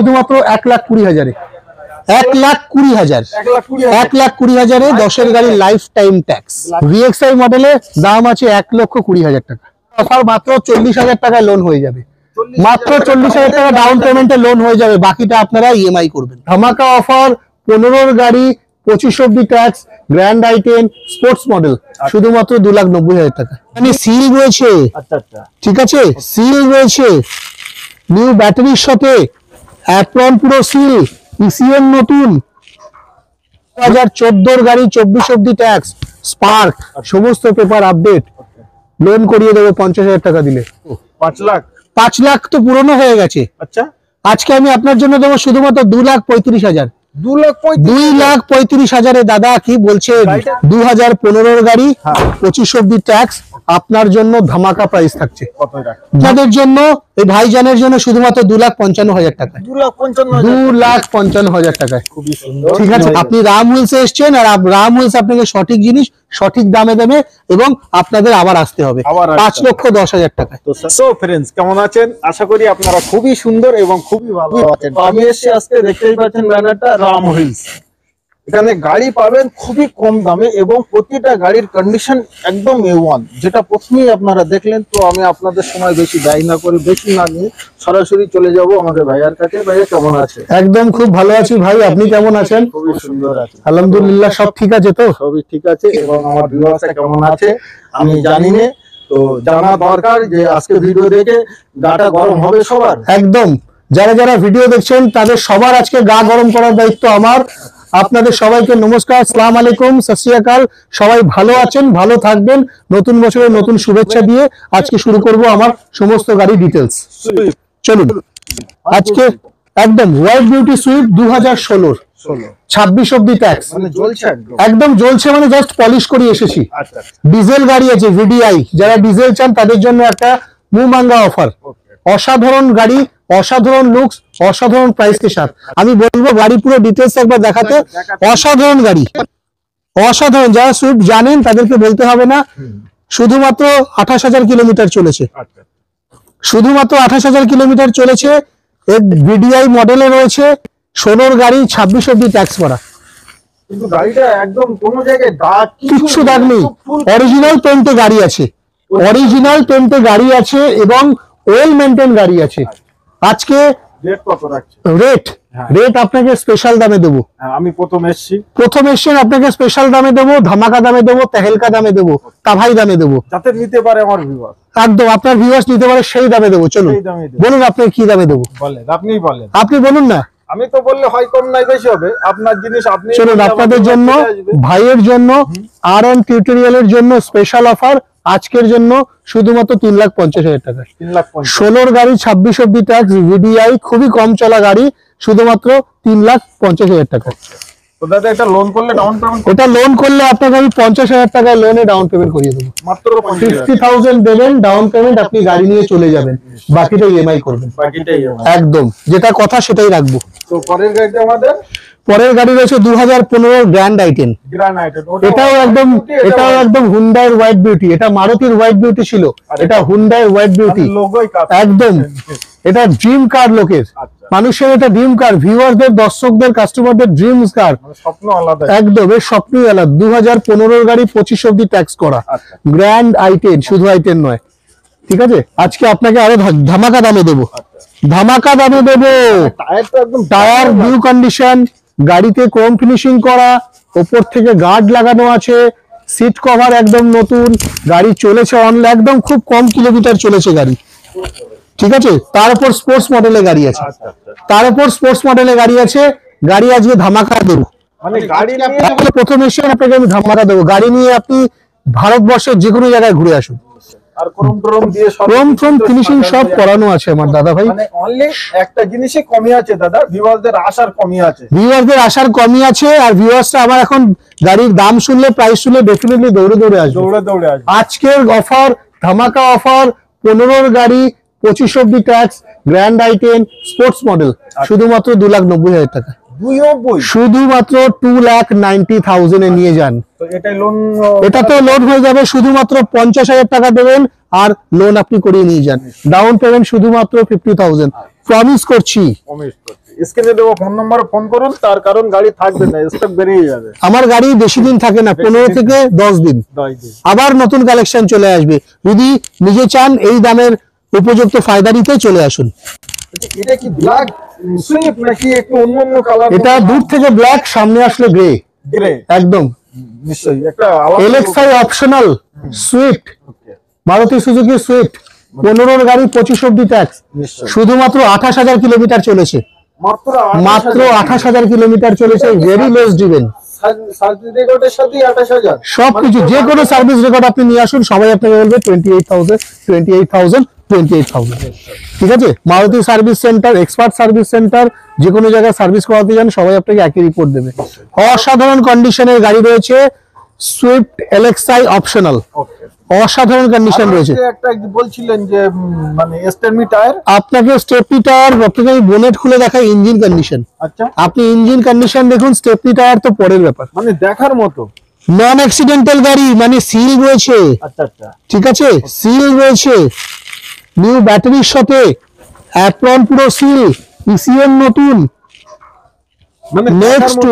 শুধুমাত্র 1,20,000-এ। 1,20,000, 1,20,000-এ 10-এর গাড়ি life time tax. VXI মডেলের দাম আছে 1,20,000 টাকা। অফার মাত্র 40,000 টাকায় লোন হয়ে যাবে, মাত্র 40,000 টাকা ডাউন পেমেন্টে লোন হয়ে যাবে, বাকিটা আপনারা ইএমআই করবেন। ধামাকা অফার 15-এর গাড়ি 25 অব্দি tax, grand i10 sports model শুধুমাত্র 2,90,000 টাকা। মানে সিল রয়েছে, ঠিক আছে, সিল রয়েছে, নিউ ব্যাটারির সাথে অ্যাপ্রন পুরো সিল, ইসিএম নতুন, 2014-এর গাড়ি 24 অব্দি ট্যাক্স, স্পার্ক সমস্ত পেপার আপডেট, লোন করিয়ে দেবে 50,000 টাকা দিলে। 5 লাখ তো পুরনো হয়ে গেছে। আচ্ছা, আজকে আমি আপনার জন্য দেবো শুধুমাত্র 2,35,000। 2,35,000-এ দাদা কি বলছে, 2015-এর গাড়ি 25 অব্দি ট্যাক্স, আপনার জন্য ধামাকা প্রাইস থাকছে। আপনাদের জন্য, এই ভাইজানের জন্য শুধুমাত্র 2,55,000 টাকা। 2,55,000 টাকায়, খুবই সুন্দর। ঠিক আছে, আপনি রাম হুইলসে এসছেন, আর রাম হুইলস আপনাকে সঠিক জিনিস সঠিক দামে দেবে, এবং আপনাদের আবার আসতে হবে 5,10,000 টাকায়। সো फ्रेंड्स, কেমন আছেন? আশা করি আপনারা খুবই সুন্দর এবং খুবই ভালো আছেন। আমি এসেছি আজকে, দেখতেই পাচ্ছেন ব্যানারটা, রাম হুইলস। এখানে গাড়ি পাবেন খুবই কম দামে, এবং প্রতিটা গাড়ির কন্ডিশন একদম A1, যেটা প্রথমেই আপনারা দেখলেন। তো আমি আপনাদের সময় বেশি ব্যয় না করে, বেশি না নিয়ে সরাসরি চলে যাব আমাদের ভাইয়ার কাছে। ভাইয়া কেমন আছে? একদম খুব ভালো আছি ভাই, আপনি কেমন আছেন? খুবই সুন্দর আছে, আলহামদুলিল্লাহ। সব ঠিক আছে তো? সবই ঠিক আছে। এবং আমার ভিউয়ার্সরা কেমন আছে আমি জানি না, তো জানা দরকার যে আজকে ভিডিও দেখে গাটা গরম হবে সবার। একদম, যারা যারা ভিডিও দেখছেন তাদের সবার আজকে গা গরম করার দায়িত্ব আমার। আপনাদের সবাইকে নমস্কার, আসসালামু আলাইকুম, সত শ্রী আকাল। সবাই ভালো আছেন, ভালো থাকবেন। নতুন বছরের নতুন শুভেচ্ছা দিয়ে আজকে শুরু করব আমার সমস্ত গাড়ি ডিটেলস। চলুন, আজকে একদম হোয়াইট বিউটি সুইফট 2016 26 অব্দি ট্যাক্স, একদম জ্বলছে, মানে জাস্ট পলিশ করে এসেছি। ডিজেল গাড়ি আছে, VDI, যারা ডিজেল চান তাদের জন্য একটা মুমাঙ্গা অফার। অসাধারণ গাড়ি, অসাধারণ লুকস, অসাধারণ প্রাইস কে সাথ। আমি বলবো গাড়ি পুরো ডিটেলস একবার দেখাতে। অসাধারণ গাড়ি, অসাধারণ। যারা সুইফট জানেন তাদেরকে বলতে হবে না। শুধুমাত্র 28,000 কিলোমিটার চলেছে, শুধুমাত্র 28,000 কিলোমিটার চলেছে। VDI মডেলে রয়েছে, 16-এর গাড়ি 26 অব্দি ট্যাক্স করা, কিন্তু গাড়িটা একদম কোনো জায়গায় দাগ কিচ্ছু দাগ নেই। অরিজিনাল পেন্টে গাড়ি আছে, অরিজিনাল পেন্টে গাড়ি আছে, এবং ওয়েল মেইনটেইন গাড়ি আছে। আজকে রেট কত রাখছে? রেট আপনাকে স্পেশাল দামে দেবো। আমি প্রথম এসেছেন, আপনাকে স্পেশাল দামে দেবো, ধামাকা দামে দেবো, তেহেলকা দামে দেবো, তাভাই দামে দেবো, যাতে নিতে পারে আমার ভিউয়ার। একদম আপনার ভিউয়ার্স নিতে পারে সেই দামে দেবো। চলুন বলুন আপনি কি দামে দেবো, আপনি বলুন না। আমি তো বললে হয় কম নাই বেশি হবে, আপনার জিনিস আপনি। চলুন, আপনাদের জন্য, ভাইয়ের জন্য, R1 টিউটোরিয়ালের জন্য স্পেশাল অফার আজকের জন্য শুধুমাত্র 3,50,000 টাকা। 16-এর গাড়ি 26 অব্দি ট্যাক্স, VDI, খুবই কম চলা গাড়ি, শুধুমাত্র 3,50,000 টাকা। তো দাদা এটা লোন করলে ডাউন পেমেন্ট, এটা লোন করলে আপনাকে আমি 50,000 টাকায় লোনে ডাউন পেমেন্ট করিয়ে দেবো। মাত্র 50,000 দেবেন ডাউন পেমেন্ট, আপনি গাড়ি নিয়ে চলে যাবেন, বাকিটা ইএমআই করবেন। একদম, যেটা কথা সেটাই রাখবো। তো পরের গাড়িটা আমাদের, পরের গাড়ি রয়েছে 2015-এর গ্র্যান্ড i10। এটাও একদম হুন্ডাইয়ের হোয়াইট বিউটি। এটা মারুতির হোয়াইট বিউটি ছিল, এটা হুন্ডাইয়ের হোয়াইট বিউটি। একদম, এটা ড্রিম কার লোকের, মানুষের এটা ড্রিম কার, ভিউয়ারদের, দর্শকদের, কাস্টমারদের ড্রিম কার, স্বপ্ন আলাদা। একদম, এর স্বপ্নই আলাদা। 2015-এর গাড়ি 25 অব্দি ট্যাক্স করা, গ্র্যান্ড i10, শুধু i10 নয়। ঠিক আছে, আজকে আপনাকে আরো ধামাকা দামে দেবো, ধামাকা দামে দেবো। টায়ার নিউ কন্ডিশন, গাড়িতে ক্রোম ফিনিশিং করা, উপর থেকে গার্ড লাগানো আছে, সিট কভার একদম নতুন, গাড়ি চলেছে একদম খুব কম কিলোমিটার চলেছে গাড়ি। ঠিক আছে, তার উপর স্পোর্টস মডেলে গাড়ি আছে, গাড়ি আজকে ধামাকা দেবো। মানে গাড়ি প্রথম এসে আপনাকে আমি ধামাকা দেবো। গাড়ি নিয়ে আপনি ভারতবর্ষের যে কোনো জায়গায় ঘুরে আসুন, আর ক্রোম দিয়ে ক্রোম ফিনিশিং সব করানো আছে আমার দাদা ভাই। মানে অনলি একটা জিনিসই কমি আছে দাদা, ভিউয়ারদের আসার কমি আছে। আর ভিউয়ার্সরা আমার এখন গাড়ির দাম শুনলে, প্রাইস শুনলে ডেফিনেটলি দৌড়ে আসবে। আজকের অফার, ধামাকা অফার, 15-এর গাড়ি 25 অব্দি tax, grand i10 sports model, শুধুমাত্র 2,90,000 টাকা। শুধুমাত্র 2,90,000 এ নিয়ে যান। এটা তো লোন হয়ে যাবে, শুধুমাত্র 50,000 টাকা দেবেন আর লোন আপনি করিয়ে নিয়ে যান। ডাউন পেমেন্ট শুধুমাত্র 50,000, প্রমিস করছি। স্ক্রিনে দেবো ফোন নম্বরে ফোন করুন, তার কারণ গাড়ি থাকবে না, স্টক বেরিয়ে যাবে। আমার গাড়ি বেশি দিন থাকে না, 15 থেকে 10 দিন, আবার নতুন কালেকশন চলে আসবে। যদি নিজে চান এই দামের উপযুক্ত ফায়দা নিতে চলে আসুন। এটা কি ব্ল্যাক সুইফট নাকি একটু অন্য কালার? এটা দূর থেকে ব্ল্যাক, সামনে আসলে গ্রে। গ্রে একদম নিশ্চয়ই একটা LXi optional Swift, Maruti Suzuki Swift, 15 গাড়ি 25 অব্দি ট্যাক্স, শুধুমাত্র 28,000 কিলোমিটার চলেছে, মাত্র 28,000 কিলোমিটার চলেছে, ভেরি লেস ড্রিভেন। সার্ভিস রেকর্ডের সাথে 28,000 সবকিছু, যে কোনো সার্ভিস রেকর্ড আপনি নিয়ে আসুন, সবাই আপনাকে বলবে 28,000 ঠিক আছে। Maruti service centre, expert service centre, যে কোনো জায়গায় সার্ভিস করাতে যান সবাই আপনাকে একই রিপোর্ট দেবে। অসাধারণ কন্ডিশনের গাড়ি রয়েছে, সুইফট এলএক্সআই অপশনাল, অসাধারণ কন্ডিশন রয়েছে। একটা বলছিলেন যে মানে স্টেপনি টায়ার, আপনাকে স্টেপনি টায়ার, আপনাকে আমি বোনেট খুলে দেখাই ইঞ্জিন কন্ডিশন। আচ্ছা, আপনি ইঞ্জিন কন্ডিশন দেখুন, স্টেপনি টায়ার তো পরের ব্যাপার, মানে দেখার মতো। নন অ্যাক্সিডেন্টাল গাড়ি, মানে সিল রয়েছে। আচ্ছা আচ্ছা, ঠিক আছে, সিল রয়েছে, নিউ ব্যাটারির সাথে, অ্যাপ্রন পুরো সিল, ইসিএম নতুন, মানে নেক্সট টু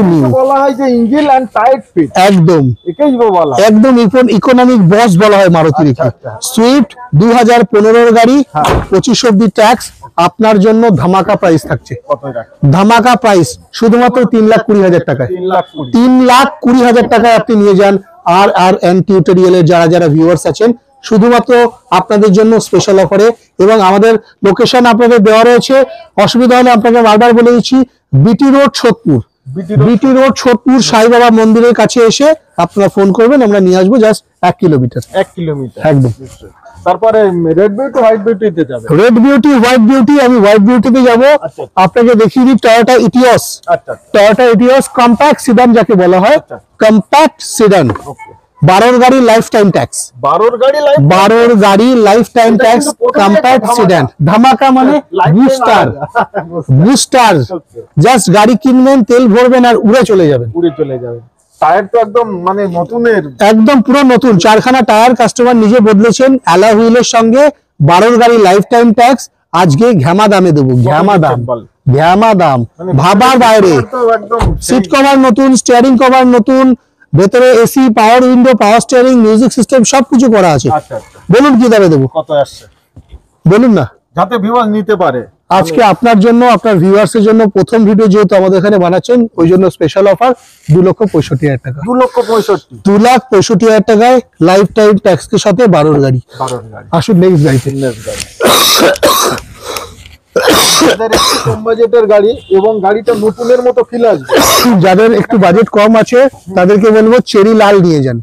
নিউ, বলা হয় যে ইঞ্জিন এন্ড টাইট ফিট, একদম এটাই বলা, একদম ইকোনমিক বস বলা হয় মারুতির। সুইফট 2015 গাড়ি, 25 অব্দি ট্যাক্স, আপনার জন্য ধামাকা প্রাইস থাকছে। ধামাকা প্রাইস শুধুমাত্র 3,20,000 টাকায়, 3,20,000 টাকায় আপনি নিয়ে যান। আর এন টিউটোরিয়ালের যারা ভিউয়ার্স আছেন, শুধুমাত্র আপনাদের জন্য স্পেশাল অফারে, এবং আমাদের লোকেশন আপনাদের দেওয়া রয়েছে। অসুবিধা হলে আপনাকে বারবার বলে দিচ্ছি, বিটি রোড সোদপুর সাই বাবা মন্দিরের কাছে এসে আপনারা ফোন করবেন, আমরা নিয়ে আসবো জাস্ট 1 কিলোমিটার একদম। তারপরে রেড বিউটি হোয়াইট বিউটিতে যাবে। রেড বিউটি হোয়াইট বিউটি, আমি হোয়াইট বিউটিতে যাব। আপনাকে দেখিয়ে দিই টয়োটা ইটিওস। টয়োটা ইটিওস কম্প্যাক্ট সিডান যাকে বলা হয়, কম্প্যাক্ট সিডান, 12 গাড়ি লাইফ টাইম ট্যাক্স, 12 গাড়ি life time tax, compact sit down, ধামাকা মানে বুস্টার। জাস্ট গাড়ি কিনবেন, তেল ভরবেন আর উড়ে চলে যাবেন। টায়ার তো একদম মানে নতুনের, একদম পুরো নতুন, 4খানা টায়ার কাস্টমার নিজে বদলেছেন, অ্যালয় হুইলের সঙ্গে, 12 গাড়ি লাইফ টাইম ট্যাক্স। আজকে ঘ্যামা দামে দেবো, ঘ্যামা দাম, ভাবার বাইরে। সিট কভার নতুন, স্টিয়ারিং কভার নতুন, ভেতরে এসি, পাওয়ার window, power steering, music system সবকিছু করা আছে। বলুন কি দামে দেবো, কত আসছে বলুন না, যাতে ভিউয়ার্স নিতে পারে। আজকে আপনার জন্য, আপনার ভিউয়ার্সের জন্য প্রথম ভিডিও যেহেতু আমাদের এখানে বানাচ্ছেন, ওই জন্য স্পেশাল অফার 2,65,000 টাকা, 2,65,000 টাকায় লাইফ টাইম ট্যাক্সের সাথে 12 গাড়ি। আসুন নেক্সট গাড়িতে। কম বাজেটের গাড়ি এবং গাড়িটা নতুনের মতো ফিল আসবে। যাদের একটু বাজেট কম আছে তাদেরকে বলবো চেরি লাল নিয়ে যান,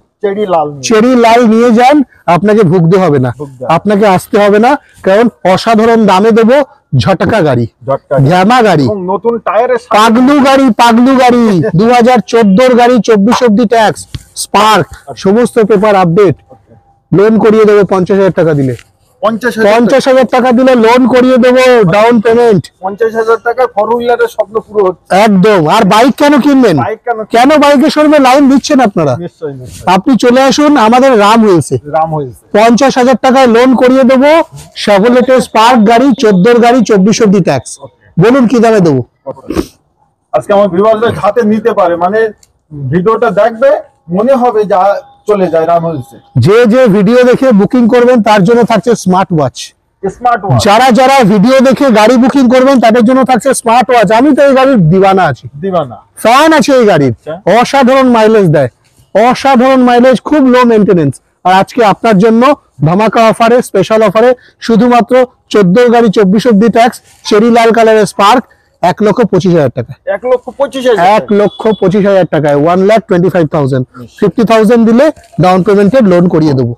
চেরি লাল নিয়ে যান, আপনাকে ভুগতে হবে না, আপনাকে আসতে হবে না, কারণ অসাধারণ দামে দেবো। ঝটকা গাড়ি, ঝামা গাড়ি, নতুন টায়ারের পাগলু গাড়ি 2014 গাড়ি, 24 অব্দি ট্যাক্স, স্পার্ক, সমস্ত পেপার আপডেট, লোন করিয়ে দেবো 50,000 টাকা দিলে, 50,000 টাকা দিলে লোন করিয়ে দেবো, ডাউন পেমেন্ট 50,000 টাকা, 4 হুইলারের স্বপ্ন পুরো হচ্ছে একদম। আর বাইক কেন কিনবেন, কেন বাইকের শোরুমে লাইন দিচ্ছেন আপনারা? আপনি চলে আসুন আমাদের রাম হুইলসে, 50,000 টাকায় লোন করিয়ে দেবো, শেভরলেটের স্পার্ক গাড়ি, 14 গাড়ি, 24 অব্দি ট্যাক্স। বলুন কি দামে দেবো? আজকে আমার ভিউয়ারদের হাতে নিতে পারে, মানে ভিডিওটা দেখবে মনে হবে যা চলে যায় রাম হুইলসে। যে ভিডিও দেখে বুকিং করবেন তার জন্য থাকছে স্মার্ট ওয়াচ। যারা ভিডিও দেখে গাড়ি বুকিং করবেন তাদের জন্য থাকছে স্মার্ট ওয়াচ। আমি তো এই গাড়ির দিওয়ানা আছি, ফ্যান আছে এই গাড়ির। অসাধারণ মাইলেজ দেয়, অসাধারণ মাইলেজ, খুব লো মেইনটেনেন্স। আর আজকে আপনার জন্য ধামাকা অফারে, স্পেশাল অফারে, শুধুমাত্র 14 গাড়ি 24 অব্দি ট্যাক্স, চেরি লাল কালারের স্পার্ক, 1,25,000 টাকা, 1,25,000 টাকায়, 1,25,000, 50,000 দিলে ডাউন পেমেন্টের লোন করিয়ে দেবো।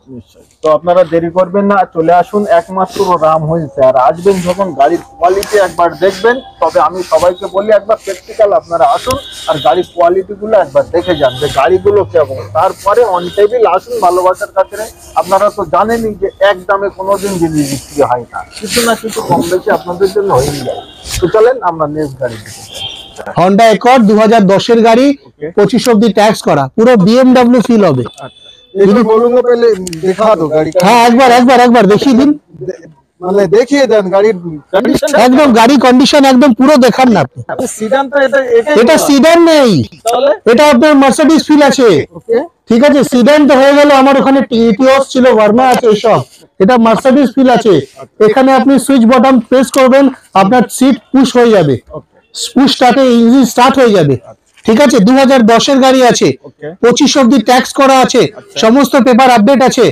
তো আপনারা দেরি করবেন না, চলে আসুন একমাত্র রাম হুইলসে। আর আসবেন যখন গাড়ির কোয়ালিটি একবার দেখবেন, তবে আমি সবাইকে বলি একবার প্র্যাকটিক্যাল আপনারা আসুন আর গাড়ির কোয়ালিটি গুলো একবার দেখে যান যে গাড়িগুলো কেমন, তারপরে অন টেবিল আসুন ভালোবাসার খাতিরে। আপনারা তো জানেনই যে এক দামে কোনোদিন জিনিস বিক্রি হয় না, কিছু না কিছু কম বেশি আপনাদের জন্য হয়ে যায়। তো চলেন আমরা নেক্সট গাড়ি দেখি। হন্ডা অ্যাকর্ড 2010 গাড়ি, 25 অব্দি ট্যাক্স করা, পুরো BMW ফিল হবে। বলুন পেলে দেখা দো গাড়ি, হ্যাঁ একবার দেখিয়ে দিন। মানে দেখিয়ে দেন গাড়ির কন্ডিশন। একদম গাড়ি কন্ডিশন একদম পুরো দেখান না আপনি। সিডান তো এটা সিডান নেই, তাহলে এটা আপনার মার্সিডিজ ফিল আছে। ওকে ঠিক আছে, সিডান তো হয়ে গেল, আমার ওখানে টিওস ছিল, ভার্না আছে, এসব। এটা মার্সিডিজ ফিল আছে। এখানে আপনি সুইচ বাটন প্রেস করবেন, আপনার সিট পুশ হয়ে যাবে, পুশ স্টার্টে ইঞ্জিন স্টার্ট হয়ে যাবে। ঠিক আছে, 2010 এর গাড়ি আছে, 25 অব্দি ট্যাক্স করা আছে, সমস্ত পেপার আপডেট আছে।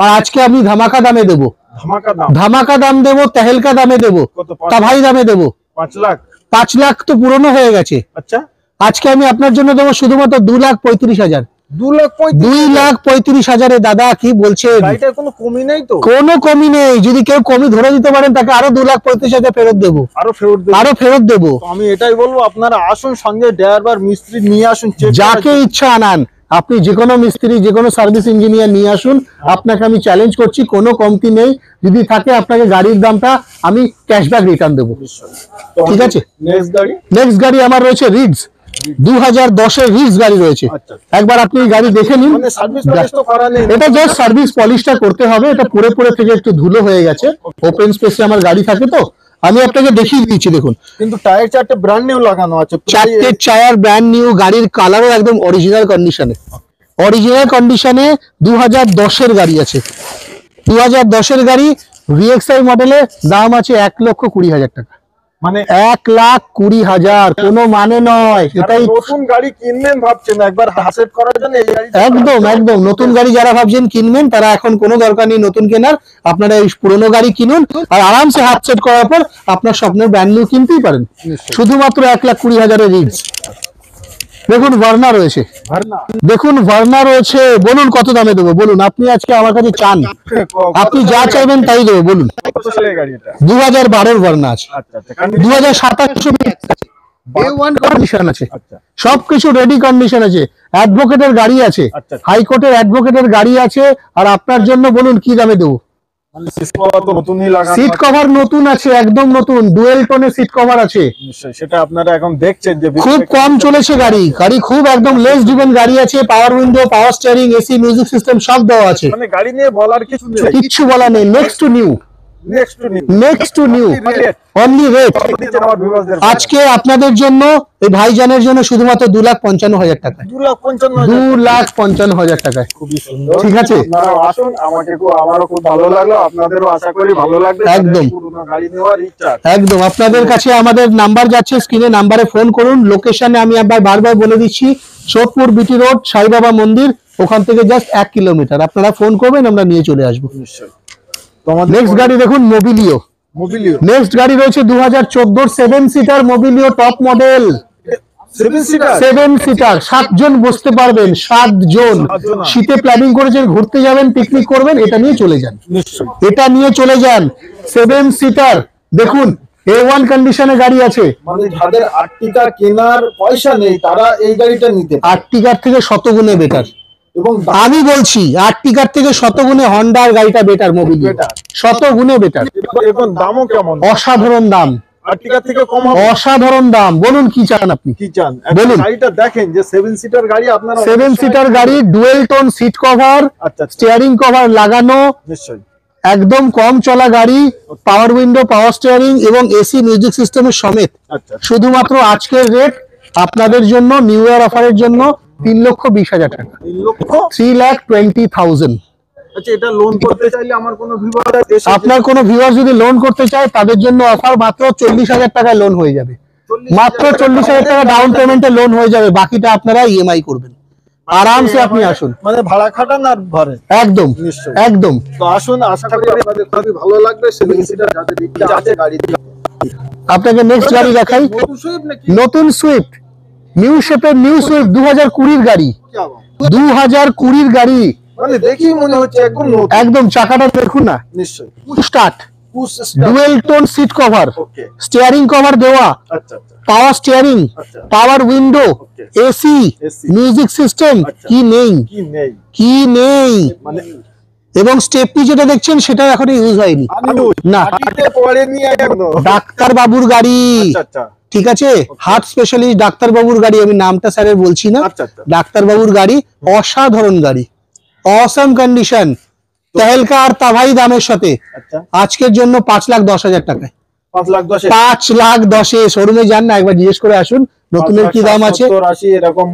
আর আজকে আমি ধামাকা দামে দেবো, ধামাকা দাম। ধামাকা দাম দেবো, তেহেলকা দামে দেবো, কত? তা ভাই দামে দেবো। 5 লাখ। 5 লাখ তো পুরনো হয়ে গেছে। আচ্ছা, আজকে আমি আপনার জন্য দেবো শুধুমাত্র 2,35,000। 2,35,000 দাদা, কি বলছেন? গাড়িটার কোনো কমি নেই তো? কোনো কমি নেই, যদি কেউ কমি ধরে দিতে পারেন তাকে আরো 2,35,000 ফেরত দেবো, আরো ফেরত দেব। আরো ফেরত দেবো। তো আমি এটাই বলবো, আপনারা আসুন, সঙ্গে ড্রাইভার মিস্ত্রি নিয়ে আসুন, চেক যাকে ইচ্ছা আনান, আপনি যে কোনো মিস্ত্রি, যে কোনো সার্ভিস ইঞ্জিনিয়ার নিয়ে আসুন, আপনাকে আমি চ্যালেঞ্জ করছি, কোনো কমতি নেই। যদি থাকে আপনাকে গাড়ির দামটা আমি ক্যাশব্যাক রিটার্ন দেবো। ঠিক আছে, নেক্সট গাড়ি। নেক্সট গাড়ি আমার রয়েছে রিডস, 2010 এর রিডস গাড়ি রয়েছে। আচ্ছা। একবার আপনি গাড়ি দেখে নিন। মানে সার্ভিস পলিশ তো করা নেই? এটা জাস্ট সার্ভিস পলিশটা করতে হবে, এটা পরে পরে থেকে একটু ধুলো হয়ে গেছে, ওপেন স্পেসে আমার গাড়ি থাকে তো। আমি আপনাকে দেখিয়ে দিচ্ছি, দেখুন কিন্তু টায়ার চারটে ব্র্যান্ড নিউ লাগানো আছে, 4টে টায়ার ব্র্যান্ড নিউ, গাড়ির কালারও একদম অরিজিনাল কন্ডিশনে, অরিজিনাল কন্ডিশনে 2010 এর গাড়ি আছে। 2010 এর গাড়ি, VXI মডেলের দাম আছে 1,20,000 টাকা। মানে 1,20,000, কোনো মানে নয়। এটাই নতুন গাড়ি কিনবেন ভাবছেন একবার হাসেট করার জন্য, এই গাড়ি একদম একদম নতুন গাড়ি যারা ভাবছেন কিনবেন, তারা এখন কোনো দরকার নেই নতুন কেনার। আপনারা এই পুরোনো গাড়ি কিনুন, আর আরামসে হাত সেট করার পর আপনার স্বপ্নের ব্র্যান্ড নিউ কিনতেই পারেন। শুধুমাত্র 1,20,000 এর রিডস। দেখুন ভার্না রয়েছে, ভার্না। দেখুন ভার্না রয়েছে। বলুন কত দামে দেবো, বলুন। আপনি আজকে আমার কাছে চান, আপনি যা চাইবেন তাই দেবো, বলুন। কত সালের গাড়ি এটা? 2012 ভার্না আছে, আচ্ছা আচ্ছা। 2027 A1 কন্ডিশন আছে, আচ্ছা সবকিছু রেডি কন্ডিশন আছে। অ্যাডভোকেটের গাড়ি আছে, আচ্ছা। হাইকোর্টের অ্যাডভোকেটের গাড়ি আছে। আর আপনার জন্য বলুন কি দামে দেবো। মানে সিট কভার তো নতুনই লাগানো সিট আছে। কভার নতুন আছে, একদম নতুন, ডুয়েল টোনের সিট কভার আছে। নিশ্চয়ই, সেটা আপনারা এখন দেখছেন যে খুব কম চলেছে গাড়ি, গাড়ি খুব একদম লেস ড্রিভেন গাড়ি আছে। পাওয়ার window, power steering, AC, music system সব দেওয়া আছে, মানে গাড়ি নিয়ে বলার কিছু নেই। কিচ্ছু বলা নেই। Next two new, next two new, next two new, only rate. আজকে আপনাদের জন্য, এই ভাইজানের জন্য শুধুমাত্র 2,55,000 টাকা, 2,55,000। 2,55,000 টাকায়। খুবই সুন্দর। ঠিক আছে, আপনারা আসুন, আমারও খুব ভালো লাগলো, আপনাদেরও আশা করি ভালো লাগবে। একদম। পুরনো গাড়ি নেওয়ার ইচ্ছা। একদম আপনাদের কাছে আমাদের নাম্বার যাচ্ছে স্ক্রিনে, নাম্বারে ফোন করুন। লোকেশনে আমি বারবার বলে দিচ্ছি, সোদপুর বিটি রোড, সাই বাবা মন্দির, ওখান থেকে জাস্ট 1 কিলোমিটার। আপনারা ফোন করবেন, আমরা নিয়ে চলে আসবো। নিশ্চয়ই। তোমাদের নেক্সট গাড়ি দেখুন, মোবিলিও। মোবিলিও নেক্সট গাড়ি রয়েছে 2014 7 seater Mobilio, top model. 7 seater. 7 seater, 7 জন বসতে পারবেন, 7 জন। শীতে প্ল্যানিং করেছেন, ঘুরতে যাবেন, পিকনিক করবেন, এটা নিয়ে চলে যান, নিশ্চয়ই। এটা নিয়ে চলে যান। 7 সিটার দেখুন, A1 কন্ডিশনে গাড়ি আছে। মানে যাদের আর্টিকা কেনার পয়সা নেই, তারা এই গাড়িটা নিতে পারে। আর্টিকার থেকে শতগুণে বেটার। এবং আমি বলছি আর্টিকার থেকে শতগুণে হন্ডার গাড়িটা বেটার, মোবিলিও Better। শতগুণে বেটার। এখন দামও কেমন? অসাধারণ দাম, আর্টিকা থেকে কম হবে? অসাধারণ দাম। বলুন কি চান আপনি, কি চান? বলুন। গাড়িটা দেখেন যে 7 সিটার গাড়ি, আপনারা 7 সিটার গাড়ি, ডুয়েল টোন সিট কভার, আচ্ছা আচ্ছা। স্টিয়ারিং কভার লাগানো, নিশ্চয়ই। একদম কম চলা গাড়ি, পাওয়ার উইন্ডো, পাওয়ার স্টিয়ারিং এবং এসি মিউজিক সিস্টেমের সমেত। আচ্ছা শুধুমাত্র আজকের রেট আপনাদের জন্য, নিউ ইয়ার অফারের জন্য 3,20,000 টাকা, 3 লক্ষ। 3,20,000। আচ্ছা, এটা লোন করতে চাইলে আমার কোনো ভিউয়ার আপনার কোনো ভিউয়ার যদি লোন করতে চায়, তাদের জন্য অফার মাত্র 40,000 টাকায় লোন হয়ে যাবে। মাত্র 40,000 টাকা ডাউন পেমেন্টে লোন হয়ে যাবে, বাকিটা আপনারা ইএমআই করবেন। আরামসে আপনি আসুন, মানে ভাড়া খাটান আর ভরে। একদম নিশ্চয়ই। একদম। তো আসুন, আশা করি আপনাদের খুবই ভালো লাগবে। 7 সিটার যাদের ইচ্ছা আছে গাড়ি। আপনাকে নেক্সট গাড়ি দেখাই, নতুন সুইফট নাকি? নতুন সুইফট, নিউ শেপের নিউ সুইফট, 2020 গাড়ি, কি আবার? 2020 গাড়ি। মানে দেখি মনে হচ্ছে একদম নতুন। একদম চাকাটা দেখুন না, নিশ্চয়ই। Start, push start. Dual tone seat cover, okay. Steering cover দেওয়া, আচ্ছা আচ্ছা। পাওয়ার স্টিয়ারিং, আচ্ছা। Power window, Okay. AC, AC music system, আচ্ছা। কি নেই, কি নেই? কি নেই। মানে এবং স্টেপনি যেটা দেখছেন সেটা এখনো ইউজ হয়নি, না। মাটিতে পড়েনি এখনো। ডাক্তার বাবুর গাড়ি, আচ্ছা আচ্ছা। ঠিক আছে, হার্ট স্পেশালিস্ট ডাক্তার বাবুর গাড়ি, আমি নামটা স্যারের বলছি না, আচ্ছা আচ্ছা। ডাক্তার বাবুর গাড়ি, অসাধারণ গাড়ি, অসাম কন্ডিশন। তেহলকা আর তাভাই দামের সাথে আচ্ছা আজকের জন্য 5,10,000 টাকায়। 5,10,000 5,10,000 শোরুমে যান না, একবার জিজ্ঞেস করে আসুন নতুনের কি দাম আছে। 5,70,80 এরকম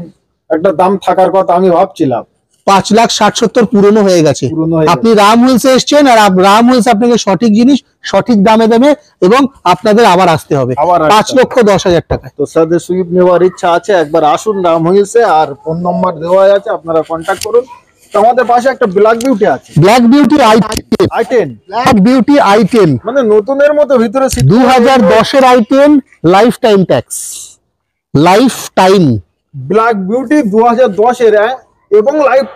একটা দাম থাকার কথা আমি ভাবছিলাম। 5,60,70 পুরনো হয়ে গেছে। আপনি রাম হুইলসে এসছেন, আর রাম হুইলস আপনাকে সঠিক জিনিস সঠিক দামে দেবে এবং আপনাদের আবার আসতে হবে। 5,10,000 টাকায়। তো সাথে সুইফট নেওয়ার ইচ্ছা আছে, একবার আসুন রাম হুইলসে, আর ফোন নম্বর দেওয়া আছে, আপনারা কন্ট্যাক্ট করুন। তো আমাদের পাশে একটা ব্ল্যাক বিউটি আছে, black beauty i10, black beauty i10 মানে নতুনের মতো ভিতরে 2010 এর i10, life time tax, life time. Black beauty 2010 এর এবং লাইফ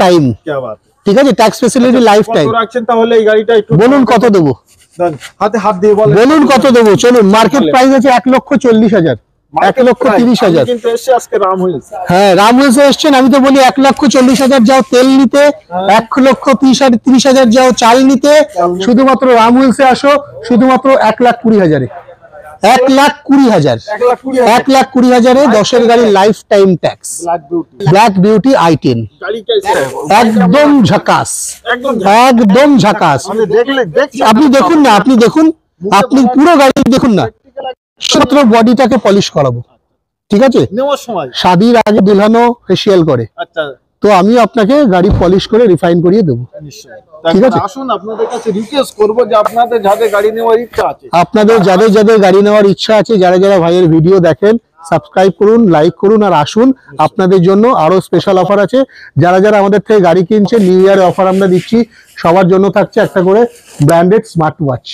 টাইম। কি বাত, ঠিক আছে, ট্যাক্স ফ্যাসিলিটি লাইফ টাইম। কত রাখছেন তাহলে এই গাড়িটা? একটু বলুন কত দেবো, হাতে হাত দিয়ে বলুন কত দেবো। চলুন, মার্কেট প্রাইস আছে 1,40,000, 1,30,000। কিন্তু এসে আজকে রাম হুইলস। হ্যাঁ, রাম হুইলসে এসছেন, আমি তো বলি 1,40,000 যাও তেল নিতে, 1,30,000 যাও চাল নিতে, শুধুমাত্র রাম হুইলসে আসো, শুধুমাত্র 1,20,000, 1,20,000, 1,20,000 10 গাড়ি life time tax. Black beauty i10 একদম ঝাকাস, একদম ঝাকাস। আপনি দেখুন না, আপনি দেখুন, আপনি পুরো গাড়ি দেখুন না, শুধুমাত্র বডিটাকে পলিশ করাবো, ঠিক আছে? নেওয়ার সময় শাদির আগে দুলহানো ফেসিয়াল করে, আচ্ছা, তো আমি আপনাকে গাড়ি পলিশ করে রিফাইন করিয়ে দেবো। ঠিক আছে, আসুন, আপনাদের কাছে রিকোয়েস্ট করবো যে আপনাদের যাদের গাড়ি নেওয়ার ইচ্ছা আছে, আপনাদের যাদের যাদের গাড়ি নেওয়ার ইচ্ছা আছে, যারা যারা ভাইয়ের ভিডিও দেখেন, সাবস্ক্রাইব করুন, লাইক করুন, আর আসুন। আপনাদের জন্য আরো স্পেশাল অফার আছে। যারা যারা আমাদের থেকে গাড়ি কিনছে, নিউ ইয়ারে অফার আমরা দিচ্ছি। সবার জন্য থাকছে একটা করে branded smart watch,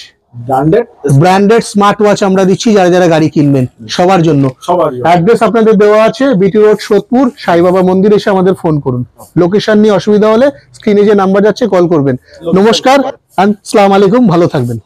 branded smart watch আমরা দিচ্ছি যারা যারা গাড়ি কিনবেন, সবার জন্য। অ্যাড্রেস আপনাদের দেওয়া আছে, বিটি রোড, সোদপুর, সাই বাবা মন্দির। এসে আমাদের ফোন করুন। লোকেশন নিয়ে অসুবিধা হলে স্ক্রিনে যে নাম্বার যাচ্ছে কল করবেন। নমস্কার, আসসালামু আলাইকুম, ভালো থাকবেন।